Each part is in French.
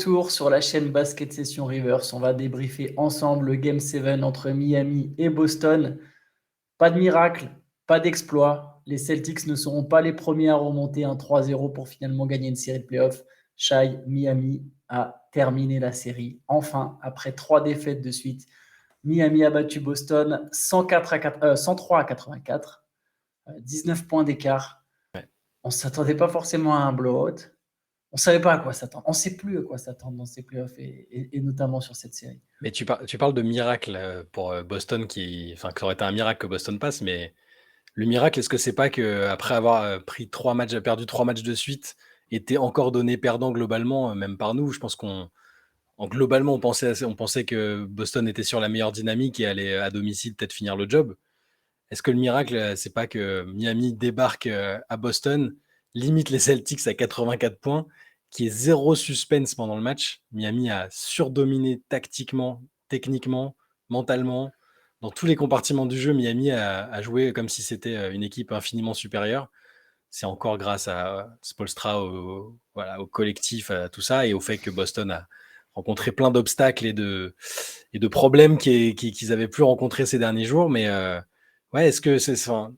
retour sur la chaîne Basket Session Rivers. On va débriefer ensemble le Game 7 entre Miami et Boston. Pas de miracle, pas d'exploit. Les Celtics ne seront pas les premiers à remonter un 3-0 pour finalement gagner une série de playoffs. Shai, Miami a terminé la série. Enfin, après 3 défaites de suite, Miami a battu Boston 103 à 84, 19 points d'écart. Ouais. On ne s'attendait pas forcément à un blowout. On ne savait pas à quoi s'attendre. On ne sait plus à quoi s'attendre dans ces playoffs et notamment sur cette série. Mais tu parles de miracle pour Boston enfin, que ça aurait été un miracle que Boston passe, mais le miracle, est-ce que c'est pas que après avoir perdu 3 matchs de suite, était encore donné perdant globalement, même par nous. Je pense globalement, on pensait que Boston était sur la meilleure dynamique et allait à domicile peut-être finir le job. Est-ce que le miracle, c'est pas que Miami débarque à Boston, limite les Celtics à 84 points, qui est zéro suspense pendant le match. Miami a surdominé tactiquement, techniquement, mentalement. Dans tous les compartiments du jeu, Miami a joué comme si c'était une équipe infiniment supérieure. C'est encore grâce à Spoelstra, voilà, au collectif, à tout ça, et au fait que Boston a rencontré plein d'obstacles et de problèmes qu'ils n'avaient plus rencontrés ces derniers jours. Mais ouais, est-ce que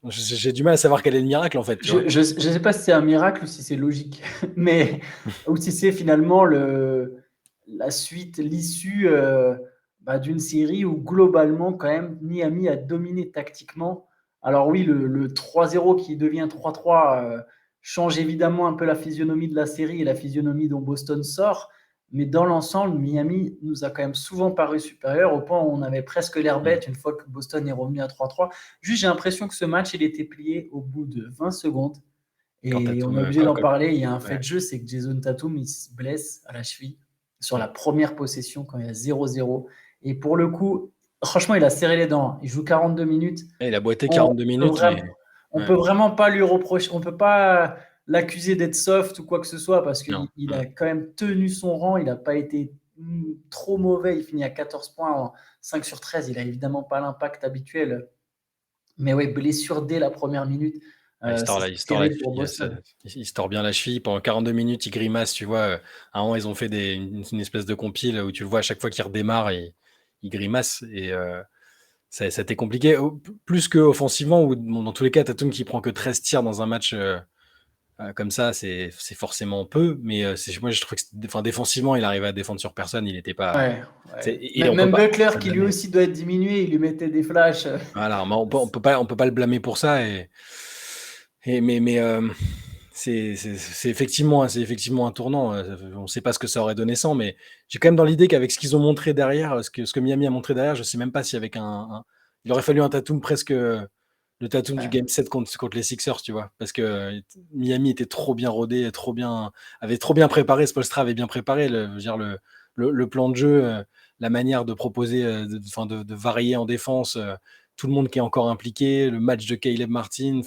j'ai du mal à savoir quel est le miracle en fait, tu vois. Je ne sais pas si c'est un miracle ou si c'est logique, mais ou si c'est finalement la suite, l'issue d'une série où globalement, quand même, Miami a dominé tactiquement. Alors oui, le 3-0 qui devient 3-3 change évidemment un peu la physionomie de la série et la physionomie dont Boston sort. Mais dans l'ensemble, Miami nous a quand même souvent paru supérieur au point où on avait presque l'air bête une fois que Boston est revenu à 3-3. Juste, j'ai l'impression que ce match, il était plié au bout de 20 secondes. Et on est obligé d'en parler. Il y a un fait de jeu, c'est que Jason Tatum, il se blesse à la cheville sur la première possession quand il y a 0-0. Et pour le coup, franchement, il a serré les dents. Il joue 42 minutes. Il a boité 42 minutes, mais on peut vraiment pas lui reprocher. On peut pas l'accuser d'être soft ou quoi que ce soit parce qu'il a quand même tenu son rang. Il n'a pas été trop mauvais. Il finit à 14 points en 5 sur 13. Il n'a évidemment pas l'impact habituel. Mais ouais, blessure dès la première minute. il se tord la cheville, il se tord bien la cheville. Pendant 42 minutes, il grimace, tu vois. À un moment, ils ont fait une espèce de compile où tu le vois à chaque fois qu'il redémarre, il grimace. Et ça a été compliqué. Plus qu'offensivement, ou dans tous les cas, Tatum qui prend que 13 tirs dans un match comme ça, c'est forcément peu. Mais moi, je trouve que défensivement, il arrivait à défendre sur personne. Il n'était pas. Ouais. Même Butler, qui lui aussi doit être diminué, il lui mettait des flashs. Voilà, mais on peut pas le blâmer pour ça. Mais c'est effectivement un tournant. On ne sait pas ce que ça aurait donné sans, mais j'ai quand même dans l'idée qu'avec ce qu'ils ont montré derrière, ce que Miami a montré derrière, je ne sais même pas si avec il aurait fallu un Tatum presque le Tatum du Game 7 contre les Sixers, tu vois, parce que Miami était trop bien rodé, avait trop bien préparé, Spoelstra avait bien préparé le plan de jeu, la manière de proposer, de varier en défense, tout le monde qui est encore impliqué, le match de Caleb Martin,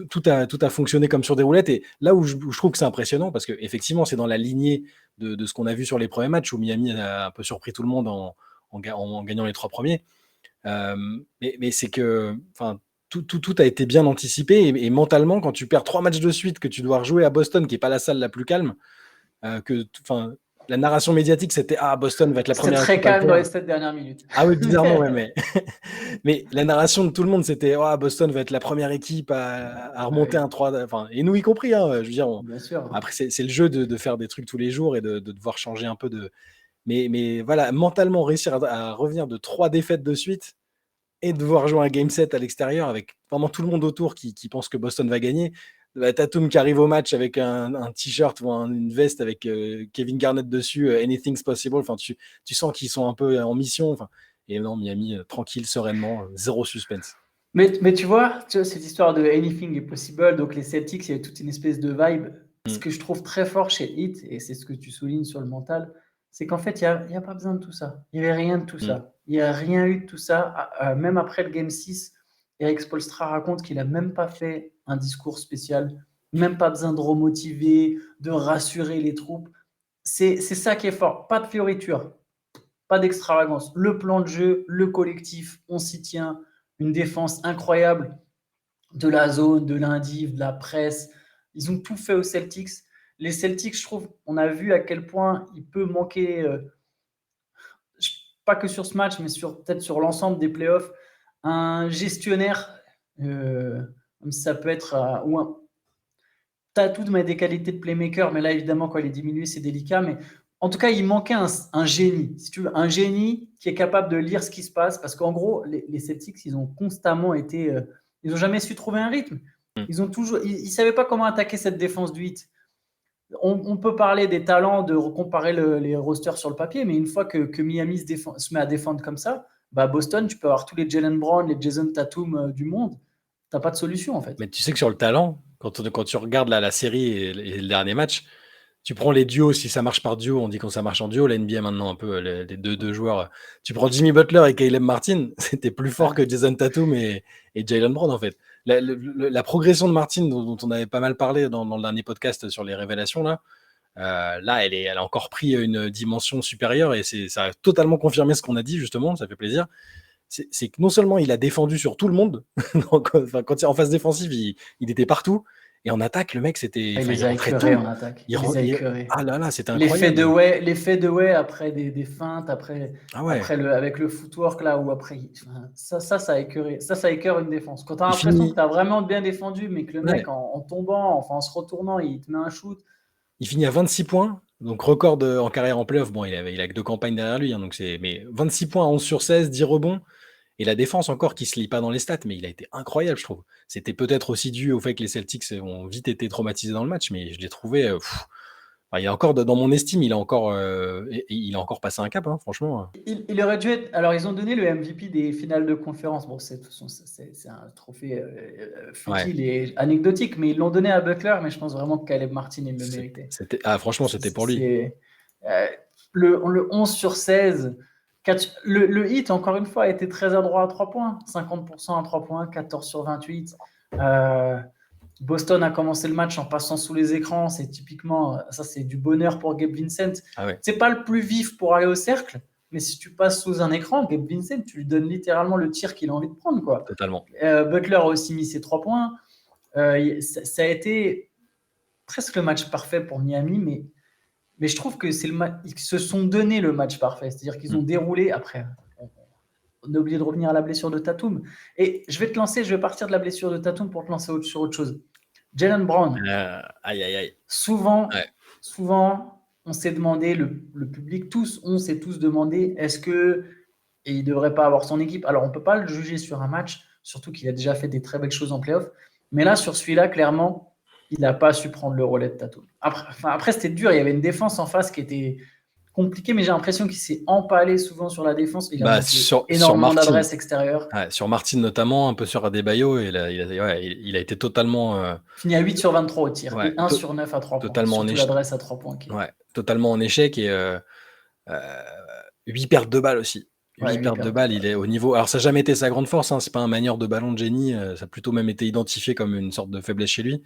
tout a fonctionné comme sur des roulettes. Et là où je trouve que c'est impressionnant, parce qu'effectivement, c'est dans la lignée de ce qu'on a vu sur les premiers matchs, où Miami a un peu surpris tout le monde en gagnant les 3 premiers. Mais c'est que tout a été bien anticipé. Et mentalement, quand tu perds 3 matchs de suite, que tu dois rejouer à Boston, qui n'est pas la salle la plus calme, la narration médiatique, c'était Boston va être la première équipe. C'était très calme dans les 7 dernières minutes. Ah oui, bizarrement, ouais, mais la narration de tout le monde, c'était Boston va être la première équipe à remonter un 3. Et nous y compris, hein, je veux dire. Bien sûr. Après, c'est le jeu de faire des trucs tous les jours et de devoir changer un peu de. Mais voilà, mentalement, réussir à revenir de 3 défaites de suite et devoir jouer un game 7 à l'extérieur avec vraiment tout le monde autour qui pense que Boston va gagner. Tatum qui arrive au match avec un t-shirt ou une veste avec Kevin Garnett dessus, anything's possible. Tu sens qu'ils sont un peu en mission. Et non, Miami, tranquille, sereinement, zéro suspense. Mais tu vois, cette histoire de anything is possible, donc les Celtics, il y avait toute une espèce de vibe. Ce que je trouve très fort chez Heat, et c'est ce que tu soulignes sur le mental, c'est qu'en fait, il n'y a pas besoin de tout ça. Il n'y avait rien de tout ça. Il n'y a rien eu de tout ça. Même après le Game 6, Eric Spoelstra raconte qu'il n'a même pas fait un discours spécial, même pas besoin de remotiver, de rassurer les troupes. C'est ça qui est fort. Pas de fioriture, pas d'extravagance. Le plan de jeu, le collectif, on s'y tient. Une défense incroyable de la zone, de l'indiv, de la presse. Ils ont tout fait aux Celtics. les Celtics, je trouve, on a vu à quel point il peut manquer, pas que sur ce match, mais peut-être sur l'ensemble des playoffs, un gestionnaire, même si ça peut être, ou un Tatum a des qualités de playmaker, mais là, évidemment, quand il est diminué, c'est délicat. Mais en tout cas, il manquait un génie, si tu veux, un génie qui est capable de lire ce qui se passe. Parce qu'en gros, les Celtics, ils ont constamment été. Ils n'ont jamais su trouver un rythme. Ils ne savaient pas comment attaquer cette défense du hit. On peut parler des talents, de comparer les rosters sur le papier, mais une fois que Miami se met à défendre comme ça, bah Boston, tu peux avoir tous les Jalen Brown, les Jason Tatum du monde. Tu n'as pas de solution, en fait. Mais tu sais que sur le talent, quand tu regardes la série et le dernier match, tu prends les duos, si ça marche par duo, on dit quand ça marche en duo, la NBA maintenant un peu, les deux joueurs. Tu prends Jimmy Butler et Caleb Martin, c'était plus fort que Jason Tatum et Jalen Brown en fait. La progression de Martin, dont on avait pas mal parlé dans le dernier podcast sur les révélations, là, elle a encore pris une dimension supérieure et ça a totalement confirmé ce qu'on a dit justement, ça fait plaisir. C'est que non seulement il a défendu sur tout le monde, donc, quand il est en phase défensive, il était partout. Et en attaque, le mec, c'était. Il les a écœurés en attaque. Ah là là, c'était incroyable. L'effet de way après des feintes, après avec le footwork là, ou après. Ça a écœuré. Ça écœure une défense. Quand tu as l'impression que tu as vraiment bien défendu, mais que le mec, en tombant, enfin en se retournant, il te met un shoot. Il finit à 26 points, donc record en carrière en playoff. Bon, il a que 2 campagnes derrière lui, hein, mais 26 points, 11 sur 16, 10 rebonds. Et la défense encore qui se lit pas dans les stats, mais il a été incroyable, je trouve. C'était peut-être aussi dû au fait que les Celtics ont vite été traumatisés dans le match, mais je l'ai trouvé. Il a encore, dans mon estime, il a encore passé un cap, hein, franchement. Il aurait dû être. Alors, ils ont donné le MVP des finales de conférence. Bon, c'est un trophée futile et anecdotique, mais ils l'ont donné à Butler. Mais je pense vraiment que Caleb Martin, il le méritait. Franchement, c'était pour lui. Le 11 sur 16. Le hit, encore une fois, a été très adroit à 3 points. 50% à 3 points, 14 sur 28. Boston a commencé le match en passant sous les écrans. C'est typiquement, ça c'est du bonheur pour Gabe Vincent. C'est pas le plus vif pour aller au cercle, mais si tu passes sous un écran, Gabe Vincent, tu lui donnes littéralement le tir qu'il a envie de prendre, quoi. Totalement. Butler a aussi mis ses 3 points. Ça a été presque le match parfait pour Miami, mais je trouve que ils se sont donné le match parfait. C'est-à-dire qu'ils ont déroulé après. On a oublié de revenir à la blessure de Tatum. Et je vais partir de la blessure de Tatum pour te lancer sur autre chose. Jalen Brown. Souvent, on s'est demandé, le public, on s'est tous demandé, est-ce que il ne devrait pas avoir son équipe? Alors, on ne peut pas le juger sur un match, surtout qu'il a déjà fait des très belles choses en playoff. Mais là, sur celui-là, clairement, il n'a pas su prendre le relais de Tatum. Après, c'était dur. Il y avait une défense en face qui était compliquée, mais j'ai l'impression qu'il s'est empalé souvent sur la défense. Il a énormément d'adresses extérieures. Sur Martin notamment, un peu sur Adebayo, il a été totalement... Fini à 8 sur 23 au tir, et 1 sur 9 à 3 points. Totalement surtout l'adresse à 3 points. Totalement en échec, et 8 pertes de balles aussi. 8 pertes de balles, il est au niveau... Alors, ça n'a jamais été sa grande force, hein, c'est pas un manieur de ballon de génie, ça a plutôt même été identifié comme une sorte de faiblesse chez lui.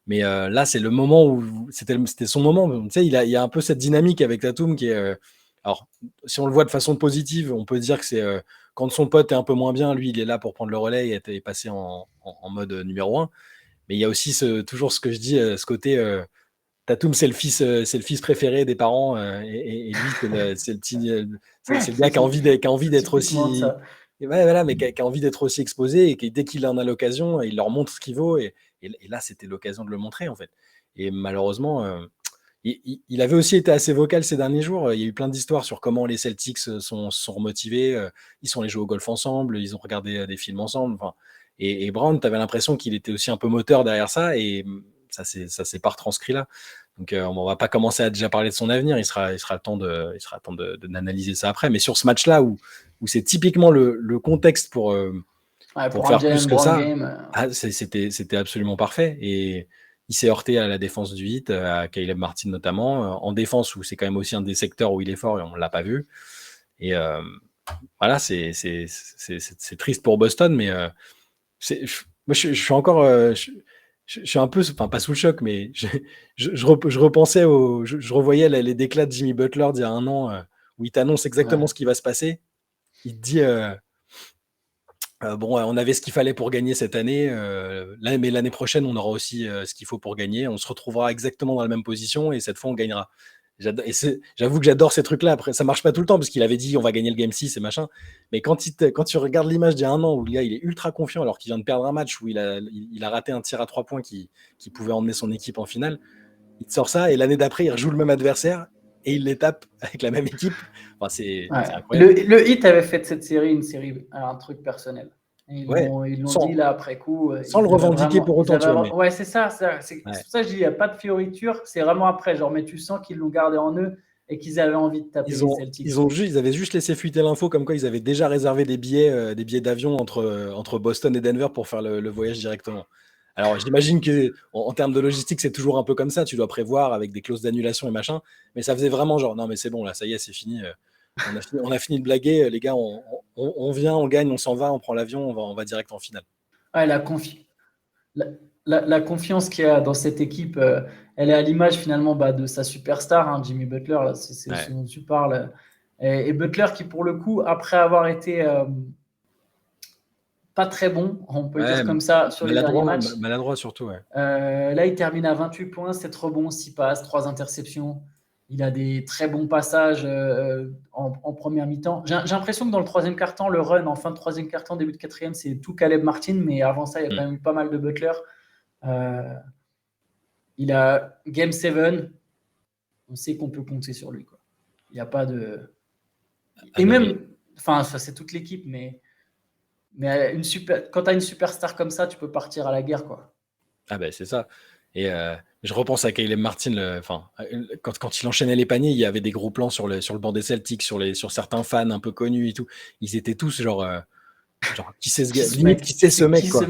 Mais là, c'est le moment où c'était son moment. Tu sais, il y a un peu cette dynamique avec Tatum qui est... alors, si on le voit de façon positive, on peut dire que c'est quand son pote est un peu moins bien, lui, il est là pour prendre le relais et passer en mode numéro 1. Mais il y a aussi toujours ce que je dis, ce côté... Tatum, c'est le fils préféré des parents, et lui, c'est le gars qui a envie d'être aussi... mais qui a envie d'être aussi exposé, et dès qu'il en a l'occasion, il leur montre ce qu'il vaut, et là, c'était l'occasion de le montrer, en fait. Et malheureusement, il avait aussi été assez vocal ces derniers jours. Il y a eu plein d'histoires sur comment les Celtics sont remotivés. Ils sont allés jouer au golf ensemble, ils ont regardé des films ensemble. Et Brown, tu avais l'impression qu'il était aussi un peu moteur derrière ça, et ça s'est pas retranscrit là. Donc, on va pas commencer à déjà parler de son avenir. Il sera temps d'analyser ça après. Mais sur ce match-là, où c'est typiquement le contexte pour faire plus que ça, c'était absolument parfait. Et il s'est heurté à la défense du Heat, à Caleb Martin notamment, en défense, où c'est quand même aussi un des secteurs où il est fort et on ne l'a pas vu. Et voilà, c'est triste pour Boston, mais moi, je suis encore... je suis un peu, enfin pas sous le choc, mais je repensais je revoyais les déclats de Jimmy Butler d'il y a un an, où il t'annonce exactement ce qui va se passer. Il te dit Bon, on avait ce qu'il fallait pour gagner cette année, mais l'année prochaine, on aura aussi, ce qu'il faut pour gagner. On se retrouvera exactement dans la même position et cette fois, on gagnera. J'avoue que j'adore ces trucs-là. Après, ça marche pas tout le temps parce qu'il avait dit: «On va gagner le game 6 et machin». Mais quand tu regardes l'image d'il y a 1 an où le gars, il est ultra confiant alors qu'il vient de perdre un match où il a raté un tir à 3 points qui pouvait emmener son équipe en finale. Il te sort ça et l'année d'après, il rejoue le même adversaire et il les tape avec la même équipe. Enfin, c'est Ouais. incroyable. Le Heat avait fait de cette série une série, un truc personnel. Et Ouais, ils l'ont dit sans là après coup. sans le revendiquer pour autant, tu vois? Mais Ouais, c'est ça. C'est ouais. pour ça que je dis, il n'y a pas de fioriture. C'est vraiment après, genre, mais tu sens qu'ils l'ont gardé en eux et qu'ils avaient envie de taper les Celtics. Ils avaient juste laissé fuiter l'info comme quoi ils avaient déjà réservé des billets d'avion entre Boston et Denver pour faire le voyage directement. Alors j'imagine que en termes de logistique, c'est toujours un peu comme ça. Tu dois prévoir avec des clauses d'annulation et machin. Mais ça faisait vraiment genre non mais c'est bon là, ça y est, c'est fini. On a fini de blaguer, les gars. On vient, on gagne, on s'en va, on prend l'avion, on va direct en finale. Ouais, la, la confiance qu'il y a dans cette équipe, elle est à l'image finalement de sa superstar, hein, Jimmy Butler. Là, c'est ce dont tu parles. Et Butler qui, pour le coup, après avoir été pas très bon, on peut le Ouais, dire comme ça, sur les derniers matchs, maladroit surtout. Ouais. là, il termine à 28 points, 7 rebonds, 6 passes, 3 interceptions. Il a des très bons passages en première mi-temps. J'ai l'impression que dans le troisième quart-temps, le run en fin de troisième quart-temps, début de quatrième, c'est tout Caleb Martin, mais avant ça, il y a quand même eu pas mal de Butler. Il a Game 7, on sait qu'on peut compter sur lui, quoi. Il n'y a pas de... Et même, enfin, ça c'est toute l'équipe, mais quand tu as une superstar comme ça, tu peux partir à la guerre, quoi. Ah ben c'est ça. Et je repense à Caleb Martin, quand il enchaînait les paniers, il y avait des gros plans sur le banc des Celtics, sur certains fans un peu connus et tout. Ils étaient tous genre qui c'est ce gars, limite qui c'est ce mec, quoi.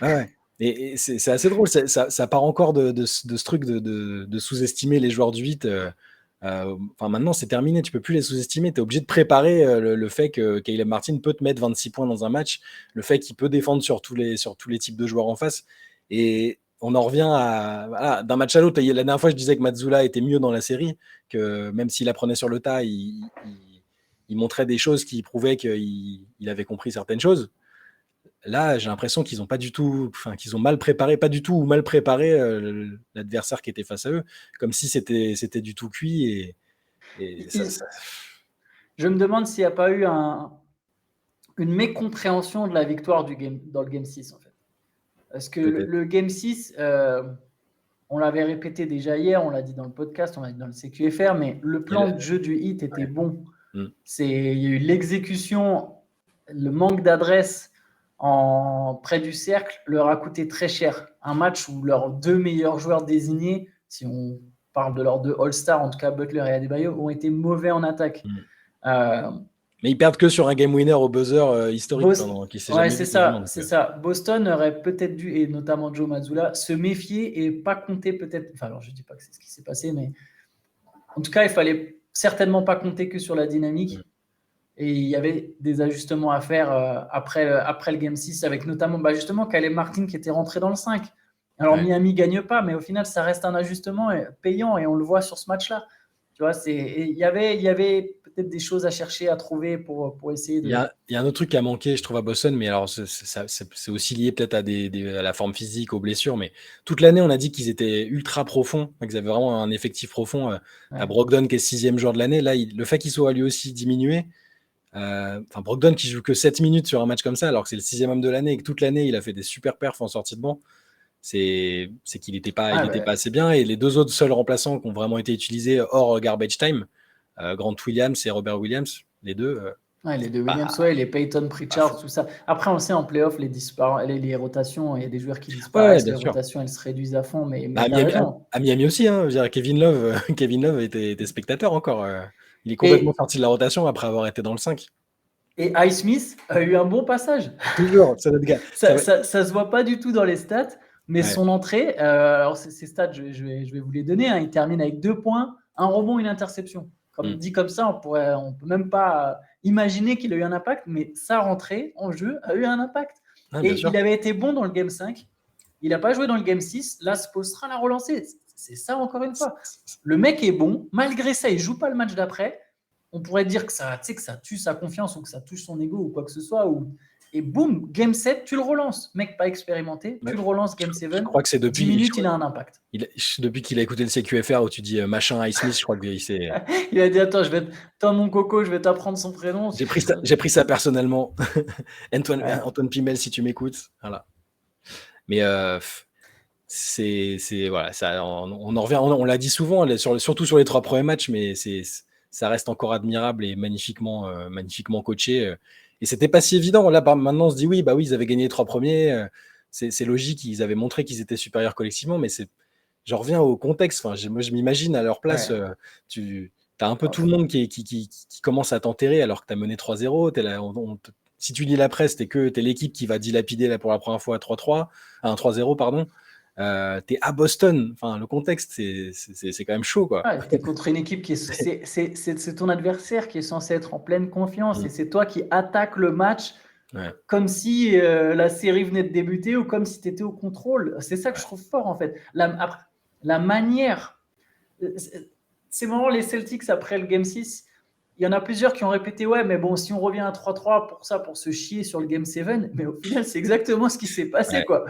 Ah ouais. Et c'est assez drôle, ça part encore de ce truc de sous-estimer les joueurs du 8. Maintenant, c'est terminé, tu peux plus les sous-estimer. Tu es obligé de préparer le fait que Caleb Martin peut te mettre 26 points dans un match, le fait qu'il peut défendre sur tous les types de joueurs en face. Et on en revient d'un match à l'autre. La dernière fois, je disais que Mazzulla était mieux dans la série, que même s'il apprenait sur le tas, il montrait des choses qui prouvaient qu'il avait compris certaines choses. Là, j'ai l'impression qu'ils ont pas du tout, qu'ils ont mal préparé, pas du tout, ou mal préparé l'adversaire qui était face à eux, comme si c'était du tout cuit. Je me demande s'il n'y a pas eu une mécompréhension de la victoire dans le Game 6, en fait. Parce que le Game 6, on l'avait répété déjà hier, on l'a dit dans le podcast, on l'a dit dans le CQFR, mais le plan de jeu du Heat était bon. Il y a eu l'exécution, le manque d'adresse près du cercle leur a coûté très cher. Un match où leurs 2 meilleurs joueurs désignés, si on parle de leurs 2 All-Stars, en tout cas Butler et Adebayo, ont été mauvais en attaque. Mais ils perdent que sur un game winner au buzzer historique. C'est ça. Boston aurait peut-être dû, et notamment Joe Mazzulla, se méfier et pas compter peut-être. Enfin, alors je dis pas que c'est ce qui s'est passé, mais en tout cas, il fallait certainement pas compter que sur la dynamique. Et il y avait des ajustements à faire après le Game 6, avec notamment justement Caleb Martin qui était rentré dans le 5. Alors Miami ne gagne pas, mais au final, ça reste un ajustement payant et on le voit sur ce match-là. Tu vois, il y avait peut-être des choses à chercher, à trouver pour essayer de... Il y a un autre truc qui a manqué, je trouve, à Boston, mais alors c'est aussi lié peut-être à la forme physique, aux blessures, mais toute l'année, on a dit qu'ils étaient ultra profonds, qu'ils avaient vraiment un effectif profond. À Brogdon, qui est 6e joueur de l'année, là, le fait qu'il soit lui aussi diminué, Brogdon qui joue que 7 minutes sur un match comme ça, alors que c'est le 6e homme de l'année et que toute l'année, il a fait des super perfs en sortie de banc, c'est qu'il n'était pas assez bien. Et les 2 autres seuls remplaçants qui ont vraiment été utilisés hors garbage time, Grant Williams et Robert Williams, les deux. Les 2 Williams, les Peyton Pritchard, tout ça. Après, on sait en playoff, les rotations, il y a des joueurs qui disparaissent, les rotations, elles se réduisent à fond. Mais à Miami aussi, hein, Kevin Love était spectateur encore. Il est complètement sorti de la rotation après avoir été dans le 5. Et Highsmith a eu un bon passage. Toujours, c'est notre gars. Ça se voit pas du tout dans les stats, mais son entrée, alors ces stats, je vais vous les donner. Hein, il termine avec 2 points, 1 rebond, 1 interception. Dit comme ça, on peut même pas imaginer qu'il a eu un impact, mais sa rentrée en jeu a eu un impact. Il avait été bon dans le Game 5. Il n'a pas joué dans le Game 6. Là, Spo sera la relancer. C'est ça, encore une fois. Le mec est bon. Malgré ça, il ne joue pas le match d'après. On pourrait dire que ça tue sa confiance ou que ça touche son ego ou quoi que ce soit. et boum, game 7, tu le relances. Mec pas expérimenté, Ouais. tu le relances game 7. Je crois que c'est 10 depuis, minutes, il a un impact. depuis qu'il a écouté le CQFR où tu dis machin Ice Smith, je crois qu'il s'est. Il a dit attends, mon coco, je vais t'apprendre son prénom. J'ai pris ça personnellement. Ouais. Antoine Pimel, si tu m'écoutes. Voilà. Mais voilà, ça, on en revient, on l'a dit souvent, surtout sur les 3 premiers matchs, mais ça reste encore admirable et magnifiquement coaché. Et c'était pas si évident. Là, maintenant, on se dit oui, ils avaient gagné les 3 premiers. C'est logique, ils avaient montré qu'ils étaient supérieurs collectivement, mais j'en reviens au contexte. Enfin, moi, je m'imagine à leur place, Ouais. tu as un peu tout le monde qui commence à t'enterrer alors que tu as mené 3-0. Si tu lis la presse, t'es l'équipe qui va dilapider là pour la première fois à 3-3, à un 3-0, pardon. T'es à Boston. Enfin, le contexte, c'est quand même chaud, quoi. Ouais, t'es contre une équipe qui est, c'est ton adversaire qui est censé être en pleine confiance et c'est toi qui attaques le match comme si la série venait de débuter ou comme si tu étais au contrôle. C'est ça que je trouve fort, en fait. La manière. C'est vraiment les Celtics après le Game 6. Il y en a plusieurs qui ont répété ouais, mais bon, si on revient à 3-3 pour se chier sur le Game 7, mais au final, c'est exactement ce qui s'est passé, quoi.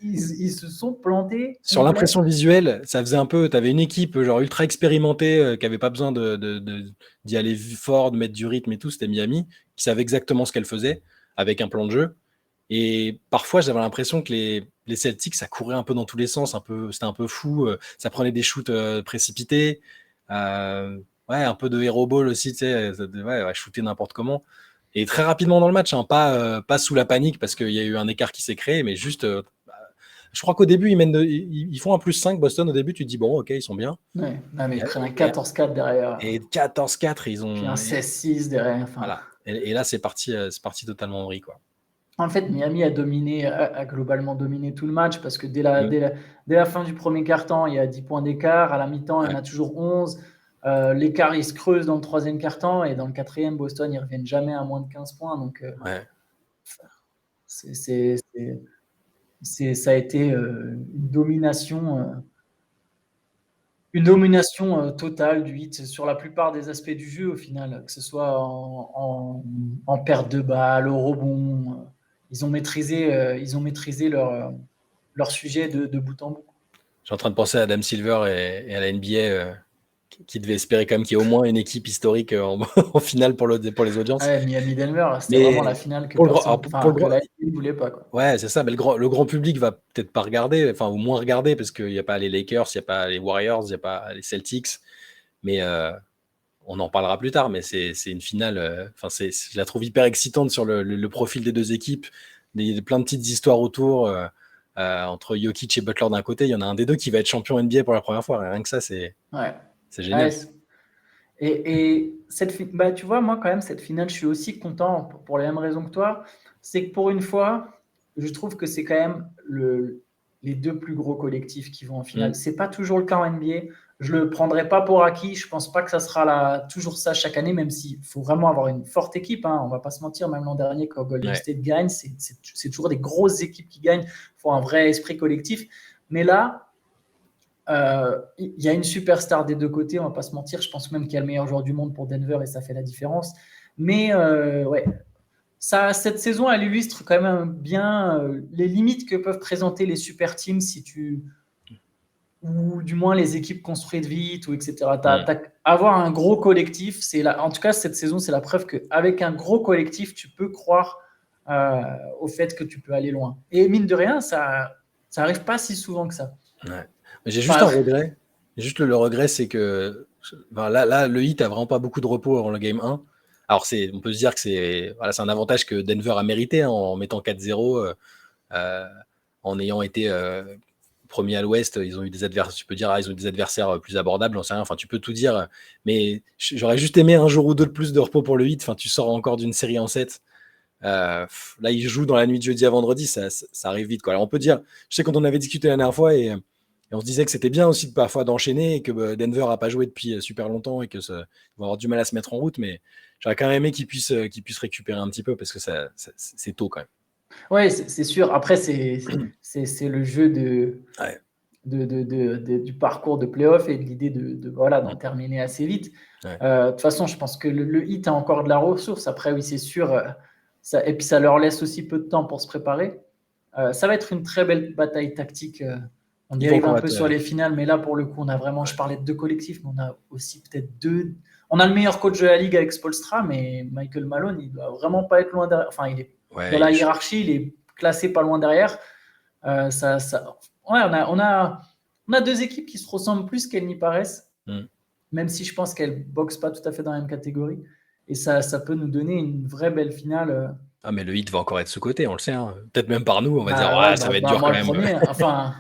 Ils se sont plantés. Sur l'impression visuelle, ça faisait un peu. Tu avais une équipe genre ultra expérimentée qui n'avait pas besoin d'y aller fort, de mettre du rythme et tout. C'était Miami, qui savait exactement ce qu'elle faisait avec un plan de jeu. Et parfois, j'avais l'impression que les Celtics, ça courait un peu dans tous les sens. C'était un peu fou. Ça prenait des shoots précipités. Un peu de hero ball aussi, tu sais. Shooter n'importe comment. Et très rapidement dans le match, pas sous la panique parce qu'il y a eu un écart qui s'est créé, mais juste. Je crois qu'au début, ils font un +5 Boston. Au début, tu te dis, bon, ok, ils sont bien. Ouais, mais ils prennent un 14-4 derrière. Et 14-4, ils ont. Puis un 16-6 derrière. Enfin... Voilà. Et là, c'est parti totalement en vrille, quoi. En fait, Miami a globalement dominé tout le match parce que dès la fin du premier quart-temps, il y a 10 points d'écart. À la mi-temps, il y en a toujours 11. L'écart, il se creuse dans le troisième quart-temps et dans le quatrième, Boston, ils ne reviennent jamais à moins de 15 points. Donc, ça a été une domination totale du Heat sur la plupart des aspects du jeu au final, que ce soit en perte de balle, au rebond. Ils ont maîtrisé leur sujet de bout en bout. Je suis en train de penser à Adam Silver et à la NBA qui devait espérer quand même qu'il y ait au moins une équipe historique en finale pour les audiences. Ouais, Miami-Denver, c'était vraiment la finale que la NBA ne voulait pas, quoi. Ouais, c'est ça, mais le grand public va peut-être pas regarder, enfin, ou moins regarder, parce qu'il n'y a pas les Lakers, il n'y a pas les Warriors, il n'y a pas les Celtics, mais on en parlera plus tard, mais c'est une finale, je la trouve hyper excitante sur le profil des deux équipes, plein de petites histoires autour, entre Jokic et Butler d'un côté, il y en a un des deux qui va être champion NBA pour la première fois, rien que ça, c'est génial. Et tu vois, moi, quand même, cette finale, je suis aussi content pour les mêmes raisons que toi. C'est que pour une fois, je trouve que c'est quand même les deux plus gros collectifs qui vont en finale. C'est pas toujours le cas en NBA. Je le prendrai pas pour acquis. Je pense pas que ça sera toujours ça chaque année, même s'il faut vraiment avoir une forte équipe. Hein. On va pas se mentir, même l'an dernier, quand Golden State gagne, c'est toujours des grosses équipes qui gagnent. Il faut un vrai esprit collectif. Mais là, il y a une superstar des deux côtés, on va pas se mentir. Je pense même qu'il y a le meilleur joueur du monde pour Denver et ça fait la différence. Mais cette saison, elle illustre quand même bien les limites que peuvent présenter les super teams ou du moins les équipes construites vite, ou etc. Avoir un gros collectif, en tout cas cette saison, c'est la preuve qu'avec un gros collectif, tu peux croire au fait que tu peux aller loin. Et mine de rien, ça arrive pas si souvent que ça. Ouais. J'ai juste un regret. Juste le regret, c'est que là, le Heat a vraiment pas beaucoup de repos avant le Game 1. Alors, on peut se dire que c'est un avantage que Denver a mérité en mettant 4-0, en ayant été premier à l'Ouest. Ils ont eu des adversaires, tu peux dire, ils ont eu des adversaires plus abordables, j'en sais rien. Enfin, tu peux tout dire. Mais j'aurais juste aimé un jour ou deux de plus de repos pour le Heat. Enfin, tu sors encore d'une série en 7. Là, ils jouent dans la nuit de jeudi à vendredi, ça arrive vite, quoi. Alors, on peut dire, je sais quand on avait discuté la dernière fois et on se disait que c'était bien aussi parfois d'enchaîner et que Denver n'a pas joué depuis super longtemps et qu'ils vont avoir du mal à se mettre en route, mais j'aurais quand même aimé qu'ils puissent récupérer un petit peu parce que c'est tôt quand même. Oui, c'est sûr. Après, c'est le jeu du parcours de playoff et de l'idée d'en terminer assez vite. De toute façon, je pense que le Heat a encore de la ressource. Après, oui, c'est sûr. Et puis ça leur laisse aussi peu de temps pour se préparer. Ça va être une très belle bataille tactique. On dérive un peu sur les finales, mais là, pour le coup, on a vraiment, je parlais de 2 collectifs, mais on a aussi peut-être 2. On a le meilleur coach de la ligue avec Spoelstra, mais Michael Malone, il doit vraiment pas être loin derrière. Enfin, il est dans la hiérarchie, il est classé pas loin derrière. Ouais, on a 2 équipes qui se ressemblent plus qu'elles n'y paraissent, même si je pense qu'elles boxent pas tout à fait dans la même catégorie. Et ça peut nous donner une vraie belle finale. Ah, mais le Heat va encore être sous-coté, on le sait. Hein. Peut-être même par nous, on va dire, ça va être dur moi quand même. Le premier, enfin,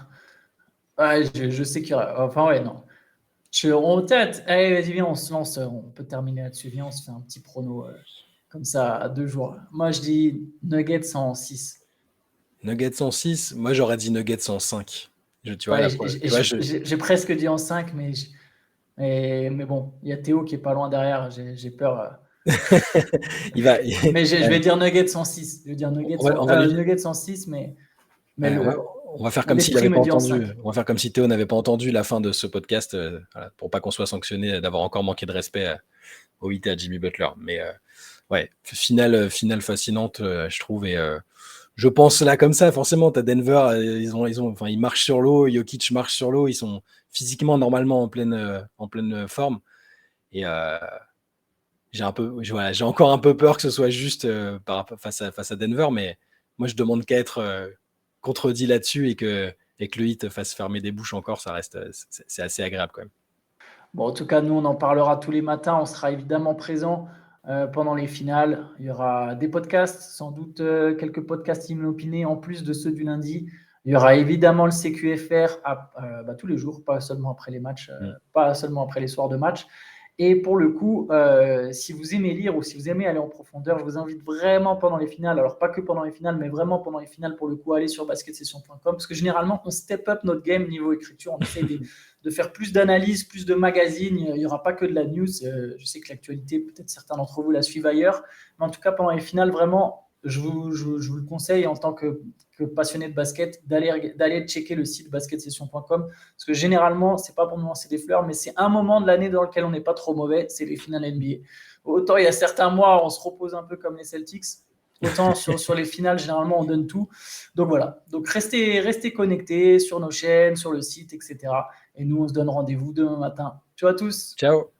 je sais qu'il y aura. Enfin, ouais, non. Allez, vas-y, viens, on se lance. On peut terminer là-dessus. Viens, on se fait un petit prono comme ça à 2 jours. Moi, je dis Nuggets en 6. Nuggets en 6, moi j'aurais dit Nuggets en 5. J'ai presque dit en 5, mais bon, il y a Théo qui est pas loin derrière. J'ai peur. Mais je vais dire Nuggets en 6. Je vais dire Nuggets en 6, mais on va faire comme s'il n'avait pas entendu. On va faire comme si Théo n'avait pas entendu la fin de ce podcast, pour pas qu'on soit sanctionné d'avoir encore manqué de respect au Heat et à Jimmy Butler. Mais ouais, finale fascinante, je trouve. Et je pense là comme ça, forcément, t'as Denver, ils marchent sur l'eau, Jokic marche sur l'eau, ils sont physiquement normalement en pleine forme. Et j'ai encore un peu peur que ce soit juste face à Denver, mais moi je demande qu'à être contredit là-dessus et que le Heat fasse fermer des bouches encore, c'est assez agréable quand même. Bon, en tout cas, nous on en parlera tous les matins, on sera évidemment présents pendant les finales. Il y aura des podcasts, sans doute quelques podcasts inopinés en plus de ceux du lundi. Il y aura évidemment le CQFR tous les jours, pas seulement après les matchs, pas seulement après les soirs de match. Et pour le coup, si vous aimez lire ou si vous aimez aller en profondeur, je vous invite vraiment pendant les finales, alors pas que pendant les finales, mais vraiment pendant les finales, pour le coup, aller sur basketsession.com, parce que généralement, on step up notre game niveau écriture, on essaie de faire plus d'analyses, plus de magazines, il n'y aura pas que de la news. Je sais que l'actualité, peut-être certains d'entre vous la suivent ailleurs, mais en tout cas, pendant les finales, vraiment, je vous le conseille en tant que passionné de basket d'aller checker le site basketsession.com, parce que généralement, c'est pas pour nous lancer des fleurs, mais c'est un moment de l'année dans lequel on n'est pas trop mauvais, c'est les finales NBA. Autant il y a certains mois, on se repose un peu comme les Celtics, autant sur les finales, généralement, on donne tout. Donc voilà, donc restez connectés sur nos chaînes, sur le site, etc. Et nous, on se donne rendez-vous demain matin. Ciao à tous. Ciao.